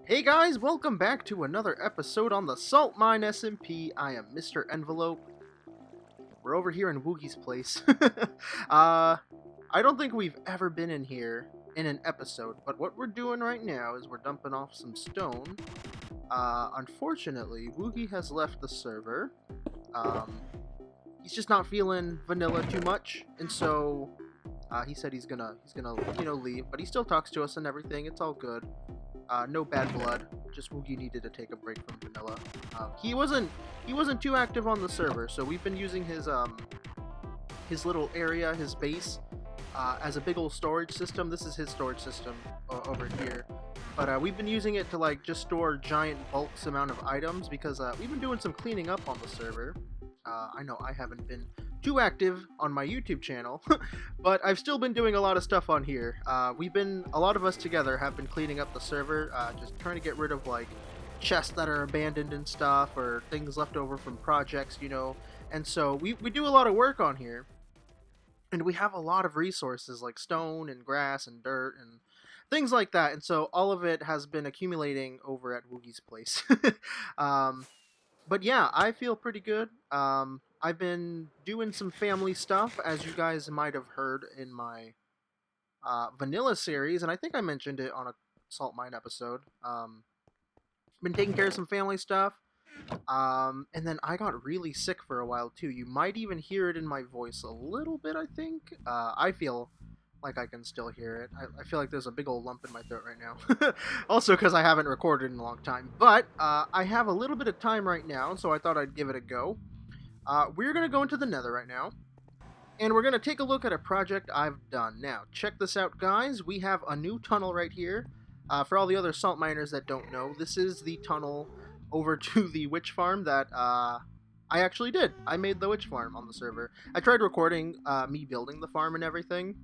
Hey guys, welcome back to another episode on the SaltMine SMP. I am MrEnvelope. We're over here in Woogie's place. I don't think we've ever been in here in an episode, but what we're doing right now is we're dumping off some stone. Unfortunately, Woogie has left the server. He's just not feeling vanilla too much, and so he said he's gonna leave, but he still talks to us and everything. It's all good. No bad blood. Just Woogie needed to take a break from vanilla. He wasn't too active on the server, so we've been using his little area, his base, as a big old storage system. This is his storage system over here. But we've been using it to like just store giant bulks amount of items because we've been doing some cleaning up on the server. I know I haven't been too active on my YouTube channel, but I've still been doing a lot of stuff on here. A lot of us together have been cleaning up the server, just trying to get rid of like chests that are abandoned and stuff, or things left over from projects, and so we do a lot of work on here, and we have a lot of resources like stone and grass and dirt and things like that, and so all of it has been accumulating over at Woogie's place. But yeah, I feel pretty good. I've been doing some family stuff, as you guys might have heard in my vanilla series, and I think I mentioned it on a SaltMine episode. Been taking care of some family stuff, and then I got really sick for a while too. You might even hear it in my voice a little bit, I think. I feel like I can still hear it. I feel like there's a big old lump in my throat right now. Also because I haven't recorded in a long time. But I have a little bit of time right now, so I thought I'd give it a go. We're going to go into the Nether right now, and we're going to take a look at a project I've done. Now, check this out, guys. We have a new tunnel right here. For all the other salt miners that don't know, this is the tunnel over to the witch farm that I actually did. I made the witch farm on the server. I tried recording me building the farm and everything,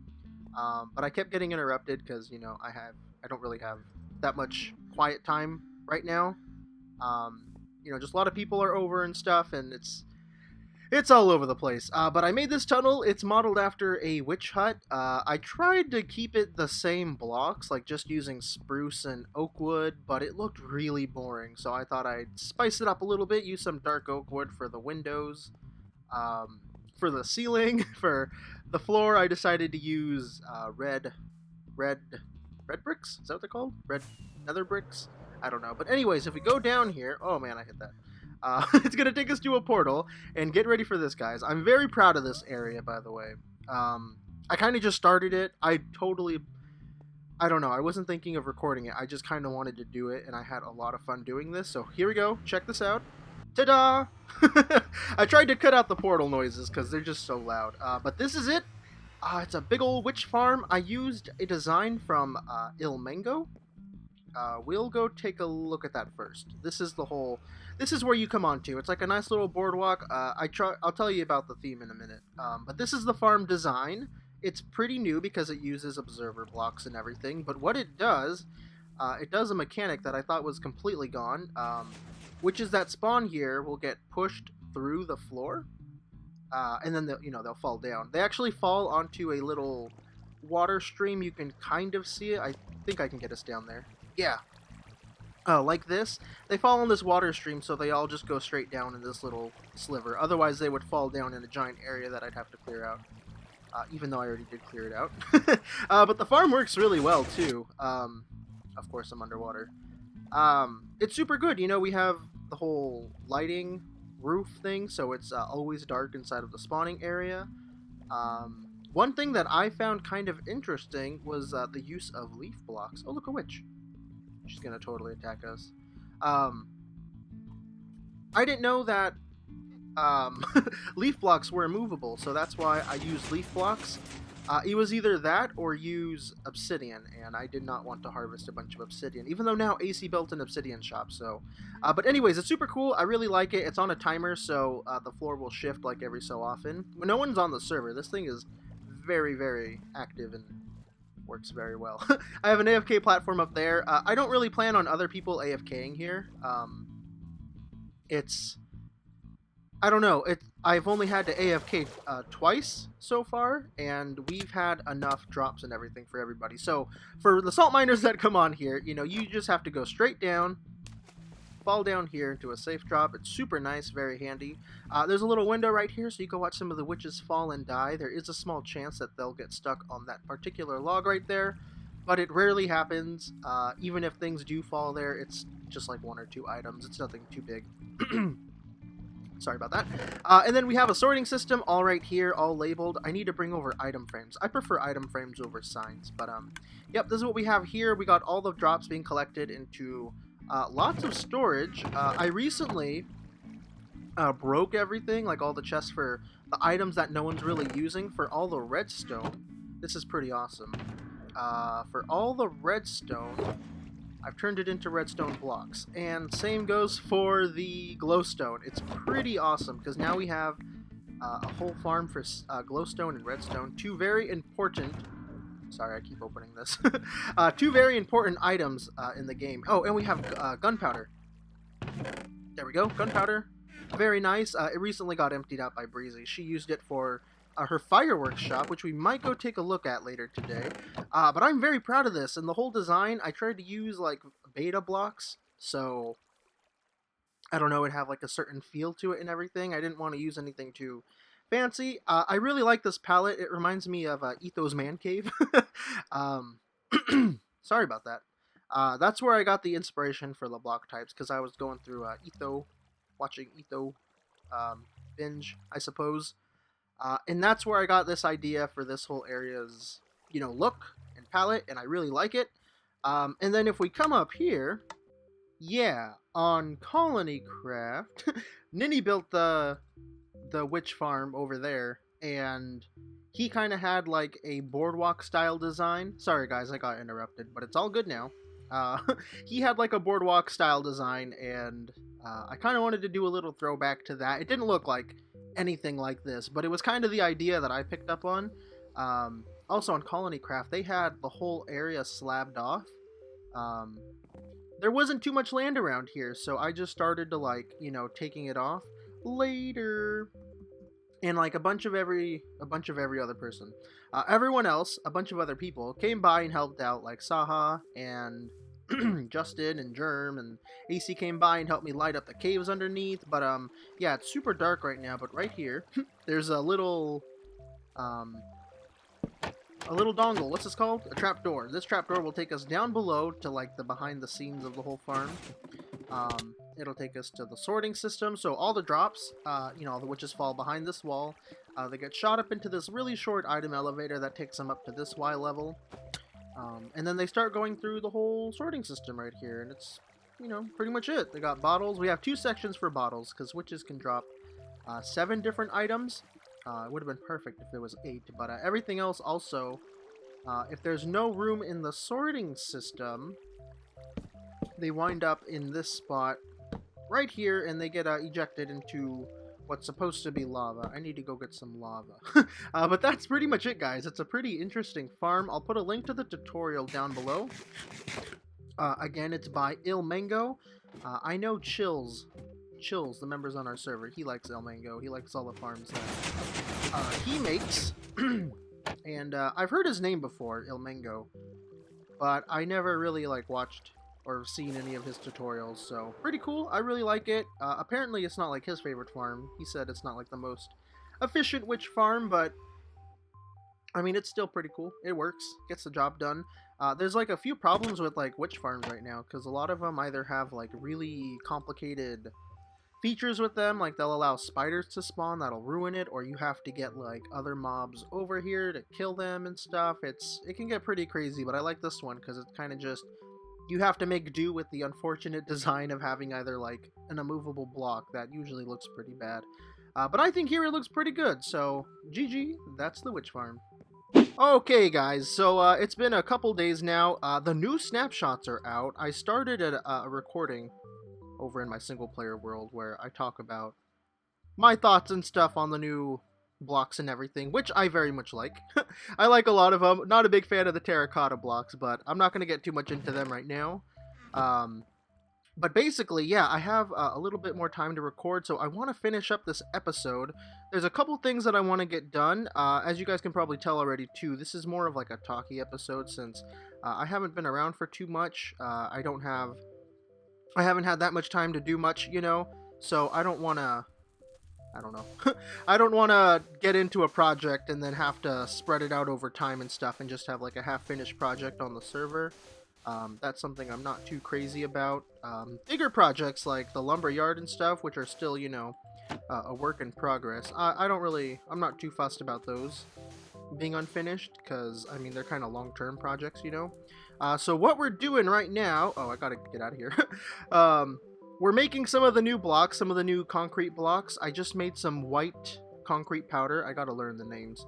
but I kept getting interrupted because, I don't really have that much quiet time right now. Just a lot of people are over and stuff, and it's all over the place. But I made this tunnel. It's modeled after a witch hut. I tried to keep it the same blocks, like just using spruce and oak wood, but it looked really boring. So I thought I'd spice it up a little bit, use some dark oak wood for the windows, for the ceiling, for the floor. I decided to use red bricks. Is that what they're called? Red nether bricks? I don't know. But anyways, if we go down here, oh man, I hit that. It's going to take us to a portal, and get ready for this, guys. I'm very proud of this area, by the way. I kind of just started it. I don't know, I wasn't thinking of recording it. I just kind of wanted to do it, and I had a lot of fun doing this. So here we go. Check this out. Ta-da! I tried to cut out the portal noises because they're just so loud. But this is it. It's a big old witch farm. I used a design from ilmango. We'll go take a look at that first. This is where you come onto. It's like a nice little boardwalk. I'll tell you about the theme in a minute. But this is the farm design. It's pretty new because it uses observer blocks and everything. But what it does a mechanic that I thought was completely gone, which is that spawn here will get pushed through the floor, and then they'll fall down. They actually fall onto a little water stream. You can kind of see it. I think I can get us down there. Yeah. Like this. They fall on this water stream, so they all just go straight down in this little sliver. Otherwise, they would fall down in a giant area that I'd have to clear out. Even though I already did clear it out. But the farm works really well, too. Of course, I'm underwater. It's super good. We have the whole lighting roof thing, so it's always dark inside of the spawning area. One thing that I found kind of interesting was the use of leaf blocks. Oh, look, a witch. She's gonna totally attack us. I didn't know that leaf blocks were immovable, so that's why I used leaf blocks. It was either that or use obsidian, and I did not want to harvest a bunch of obsidian, even though now AC built an obsidian shop, so... but anyways, it's super cool. I really like it. It's on a timer, so the floor will shift like every so often. When no one's on the server, this thing is very, very active and works very well. I have an AFK platform up there. I don't really plan on other people AFKing here. It's I don't know. I've only had to AFK twice so far, and we've had enough drops and everything for everybody. So for the salt miners that come on here, you know, you just have to go straight down, fall down here into a safe drop. It's super nice, very handy. There's a little window right here, so you can watch some of the witches fall and die. There is a small chance that they'll get stuck on that particular log right there, but it rarely happens. Even if things do fall there, it's just like 1 or 2 items. It's nothing too big. Sorry about that. And then we have a sorting system all right here, all labeled. I need to bring over item frames. I prefer item frames over signs, but yep, this is what we have here. We got all the drops being collected into lots of storage. I recently broke everything, like all the chests for the items that no one's really using for all the redstone. This is pretty awesome. For all the redstone, I've turned it into redstone blocks, and same goes for the glowstone. It's pretty awesome because now we have a whole farm for glowstone and redstone. Two very important. Sorry, I keep opening this. Two very important items in the game. Oh, and we have gunpowder. There we go, gunpowder. Very nice. It recently got emptied out by Breezy. She used it for her fireworks shop, which we might go take a look at later today. But I'm very proud of this, and the whole design, I tried to use like beta blocks, so I don't know, it have like a certain feel to it and everything. I didn't want to use anything too fancy. I really like this palette. It reminds me of Etho's Man Cave. Sorry about that. That's where I got the inspiration for the block types, because I was going through Etho, watching Etho binge, I suppose. And that's where I got this idea for this whole area's, you know, look and palette, and I really like it. And then if we come up here, yeah, on Colony Craft, Ninny built the witch farm over there, and he kind of had like a boardwalk style design. Sorry guys, I got interrupted, but it's all good now. He had like a boardwalk style design, and I kind of wanted to do a little throwback to that. It didn't look like anything like this, but it was kind of the idea that I picked up on. Also on Colony Craft, they had the whole area slabbed off. There wasn't too much land around here, so I just started to, like, you know, taking it off later. And like a bunch of every other person, everyone else, a bunch of other people came by and helped out, like Saha and Justin and Jerm, and AC came by and helped me light up the caves underneath. But yeah, it's super dark right now, but right here there's a little dongle. What's this called? A trapdoor. This trapdoor will take us down below to like the behind the scenes of the whole farm. It'll take us to the sorting system. So all the drops, you know, the witches fall behind this wall. They get shot up into this really short item elevator that takes them up to this Y level. And then they start going through the whole sorting system right here, and it's, you know, pretty much it. They got bottles. We have 2 sections for bottles, because witches can drop 7 different items. It would have been perfect if it was 8, but everything else also, if there's no room in the sorting system, they wind up in this spot right here, and they get ejected into what's supposed to be lava. I need to go get some lava. But that's pretty much it, guys. It's a pretty interesting farm. I'll put a link to the tutorial down below. Again, it's by ilmango. I know Chills, the members on our server, he likes ilmango. He likes all the farms that he makes. And I've heard his name before, ilmango, but I never really like watched or seen any of his tutorials, so pretty cool. I really like it. Apparently it's not like his favorite farm. He said it's not like the most efficient witch farm, but I mean, it's still pretty cool. It works, gets the job done. There's like a few problems with like witch farms right now, because a lot of them either have like really complicated features with them, like they'll allow spiders to spawn that'll ruin it, or you have to get like other mobs over here to kill them and stuff. It can get pretty crazy, but I like this one because it's kind of just, you have to make do with the unfortunate design of having either like an immovable block that usually looks pretty bad. But I think here it looks pretty good, so GG, that's the witch farm. Okay guys, so it's been a couple days now. The new snapshots are out. I started a recording over in my single player world where I talk about my thoughts and stuff on the new blocks and everything, which I very much like. I like a lot of them. Not a big fan of the terracotta blocks, but I'm not going to get too much into them right now. But basically, yeah, I have a little bit more time to record, so I want to finish up this episode. There's a couple things that I want to get done. As you guys can probably tell already, too, this is more of like a talky episode since I haven't been around for too much. I haven't had that much time to do much, so I don't want to. I don't know. I don't want to get into a project and then have to spread it out over time and stuff and just have like a half-finished project on the server. That's something I'm not too crazy about. Bigger projects like the lumber yard and stuff, which are still, a work in progress. I'm not too fussed about those being unfinished because, I mean, they're kind of long-term projects, So what we're doing right now, I gotta get out of here. We're making some of the new blocks, some of the new concrete blocks. I just made some white concrete powder. I gotta learn the names.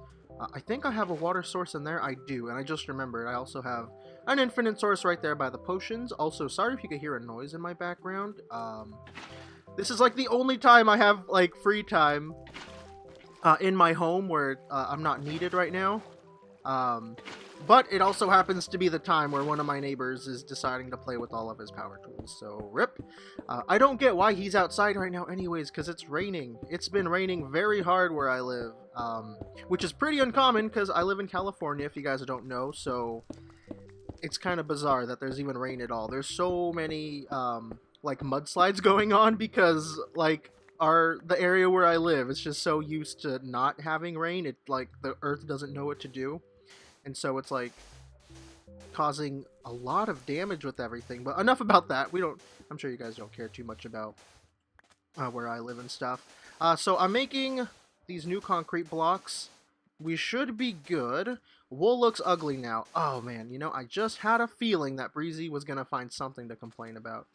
I think I have a water source in there. I do, and I just remembered. I also have an infinite source right there by the potions. Also, sorry if you could hear a noise in my background. This is like the only time I have like free time in my home where I'm not needed right now. But it also happens to be the time where one of my neighbors is deciding to play with all of his power tools, so rip. I don't get why he's outside right now anyways, because it's raining. It's been raining very hard where I live, which is pretty uncommon because I live in California, if you guys don't know, so it's kind of bizarre that there's even rain at all. There's so many, like, mudslides going on because, like, the area where I live is just so used to not having rain, like, the earth doesn't know what to do. And so it's like causing a lot of damage with everything. But enough about that. I'm sure you guys don't care too much about where I live and stuff. So I'm making these new concrete blocks. We should be good. Wool looks ugly now. Oh man, I just had a feeling that Breezy was going to find something to complain about.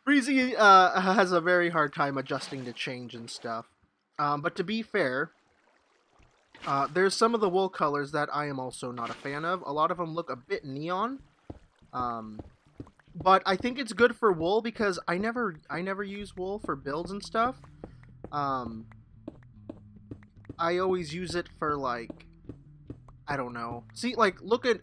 Breezy has a very hard time adjusting to change and stuff. But to be fair, there's some of the wool colors that I am also not a fan of. A lot of them look a bit neon. But I think it's good for wool because I never use wool for builds and stuff. I always use it for, like, I don't know. See, like, look at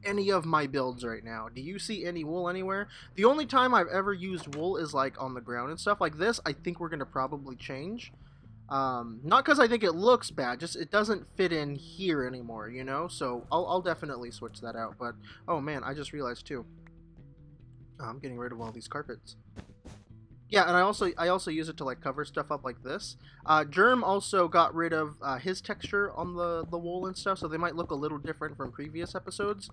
any of my builds right now. Do you see any wool anywhere? The only time I've ever used wool is, like, on the ground and stuff. Like this, I think we're going to probably change. Not because I think it looks bad, just it doesn't fit in here anymore, So I'll definitely switch that out. But oh man, I just realized too, I'm getting rid of all these carpets. Yeah, and I also use it to like cover stuff up like this. Jerm also got rid of his texture on the wool and stuff, so they might look a little different from previous episodes.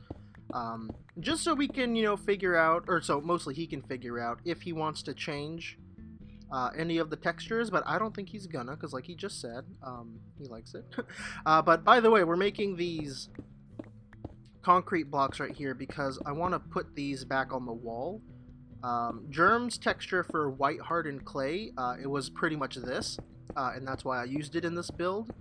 Just so we can figure out, or so mostly he can figure out if he wants to change any of the textures, but I don't think he's gonna, because like he just said, he likes it. But by the way, we're making these concrete blocks right here because I want to put these back on the wall. Jerm's texture for white hardened clay, it was pretty much this, and that's why I used it in this build.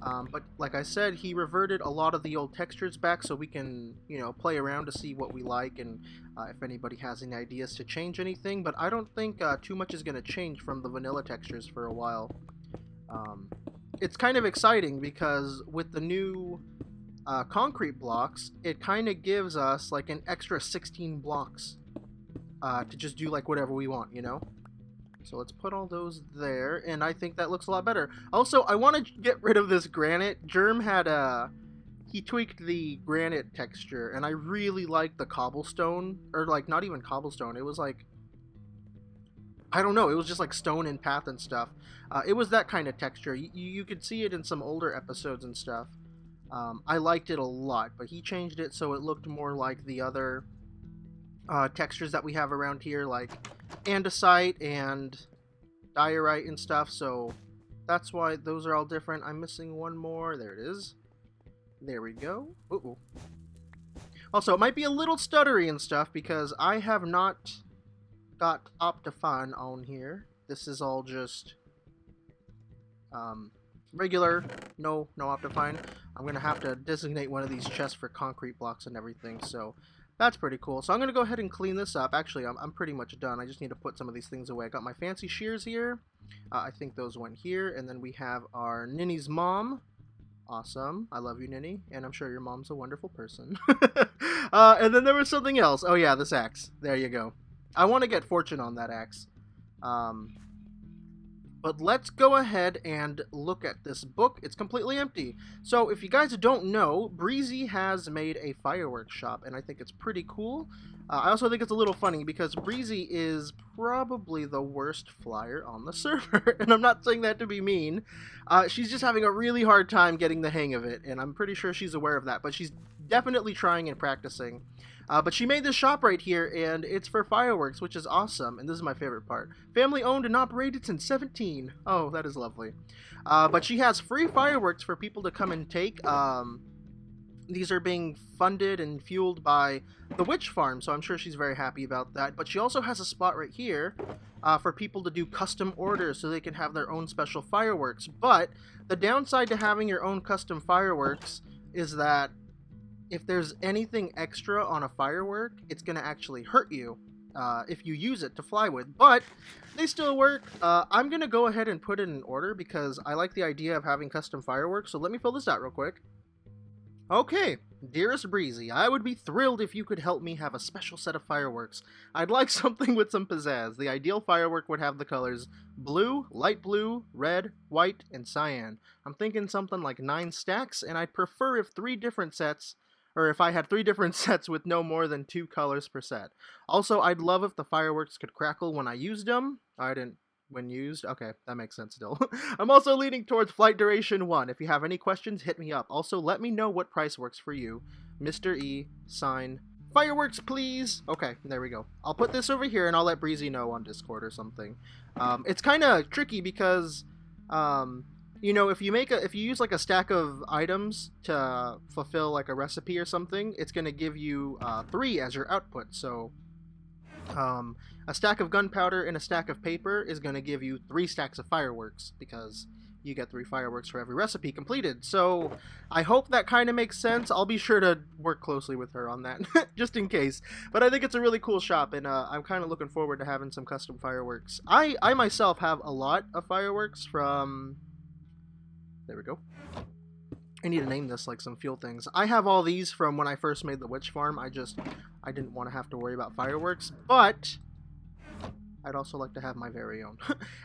But like I said, he reverted a lot of the old textures back so we can, play around to see what we like and if anybody has any ideas to change anything. But I don't think too much is going to change from the vanilla textures for a while. It's kind of exciting because with the new concrete blocks, it kind of gives us like an extra 16 blocks to just do like whatever we want, So let's put all those there, and I think that looks a lot better. Also, I want to get rid of this granite. Jerm had he tweaked the granite texture, and I really like the cobblestone, or like not even cobblestone. It was like, I don't know, it was just like stone and path and stuff. It was that kind of texture. You could see it in some older episodes and stuff. I liked it a lot, but he changed it so it looked more like the other textures that we have around here, like andesite and diorite and stuff, so that's why those are all different. I'm missing one more. There it is. There we go. Uh-oh. Also, it might be a little stuttery and stuff because I have not got Optifine on here. This is all just regular, no Optifine. I'm gonna have to designate one of these chests for concrete blocks and everything, so that's pretty cool. So I'm gonna go ahead and clean this up. Actually, I'm pretty much done. I just need to put some of these things away. I got my fancy shears here. I think those went here, and then we have our Ninny's mom. Awesome. I love you, Ninny, and I'm sure your mom's a wonderful person. And then there was something else. Oh yeah, this axe. There you go. I want to get fortune on that axe. But let's go ahead and look at this book. It's completely empty. So if you guys don't know, Breezy has made a fireworks shop, and I think it's pretty cool. I also think it's a little funny because Breezy is probably the worst flyer on the server, and I'm not saying that to be mean. She's just having a really hard time getting the hang of it, and I'm pretty sure she's aware of that, but she's definitely trying and practicing. But she made this shop right here, and it's for fireworks, which is awesome. And this is my favorite part. Family owned and operated since 17. Oh, that is lovely. But she has free fireworks for people to come and take. These are being funded and fueled by the witch farm, so I'm sure she's very happy about that. But she also has a spot right here for people to do custom orders so they can have their own special fireworks. But the downside to having your own custom fireworks is that if there's anything extra on a firework, it's going to actually hurt you if you use it to fly with. But they still work. I'm going to go ahead and put it in order because I like the idea of having custom fireworks. So let me fill this out real quick. Okay, dearest Breezy, I would be thrilled if you could help me have a special set of fireworks. I'd like something with some pizzazz. The ideal firework would have the colors blue, light blue, red, white, and cyan. I'm thinking something like 9 stacks, and I'd prefer if if I had 3 different sets with no more than 2 colors per set. Also, I'd love if the fireworks could crackle when I used them. When used? Okay, that makes sense still. I'm also leaning towards flight duration 1. If you have any questions, hit me up. Also, let me know what price works for you. Mr. E, sign, fireworks, please. Okay, there we go. I'll put this over here, and I'll let Breezy know on Discord or something. It's kind of tricky because, you know, if you use like a stack of items to fulfill like a recipe or something, it's going to give you 3 as your output. So a stack of gunpowder and a stack of paper is going to give you 3 stacks of fireworks because you get 3 fireworks for every recipe completed. So I hope that kind of makes sense. I'll be sure to work closely with her on that just in case. But I think it's a really cool shop, and I'm kind of looking forward to having some custom fireworks. I myself have a lot of fireworks from... There we go. I need to name this like some fuel things. I have all these from when I first made the witch farm. I didn't want to have to worry about fireworks, but I'd also like to have my very own.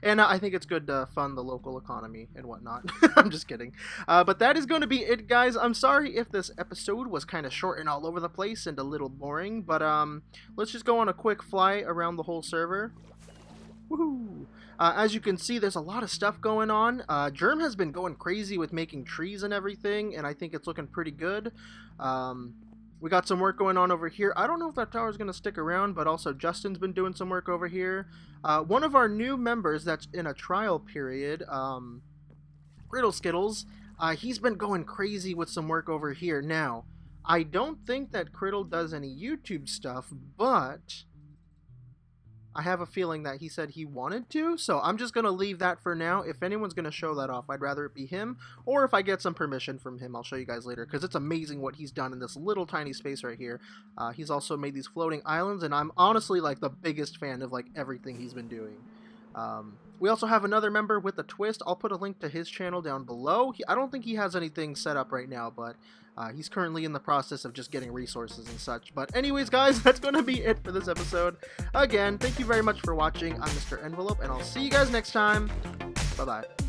And I think it's good to fund the local economy and whatnot. I'm just kidding. But that is going to be it, guys. I'm sorry if this episode was kind of short and all over the place and a little boring, but let's just go on a quick fly around the whole server. Woohoo! As you can see, there's a lot of stuff going on. Jerm has been going crazy with making trees and everything, and I think it's looking pretty good. We got some work going on over here. I don't know if that tower is going to stick around, but also Justin's been doing some work over here. One of our new members that's in a trial period, Riddle Skittles, he's been going crazy with some work over here. Now, I don't think that Criddle does any YouTube stuff, but I have a feeling that he said he wanted to, so I'm just going to leave that for now. If anyone's going to show that off, I'd rather it be him, or if I get some permission from him, I'll show you guys later, because it's amazing what he's done in this little tiny space right here. He's also made these floating islands, and I'm honestly like the biggest fan of like everything he's been doing. We also have another member WithATwist. I'll put a link to his channel down below. I don't think he has anything set up right now, but he's currently in the process of just getting resources and such. But anyways, guys, that's going to be it for this episode. Again, thank you very much for watching. I'm MrEnvelope, and I'll see you guys next time. Bye-bye.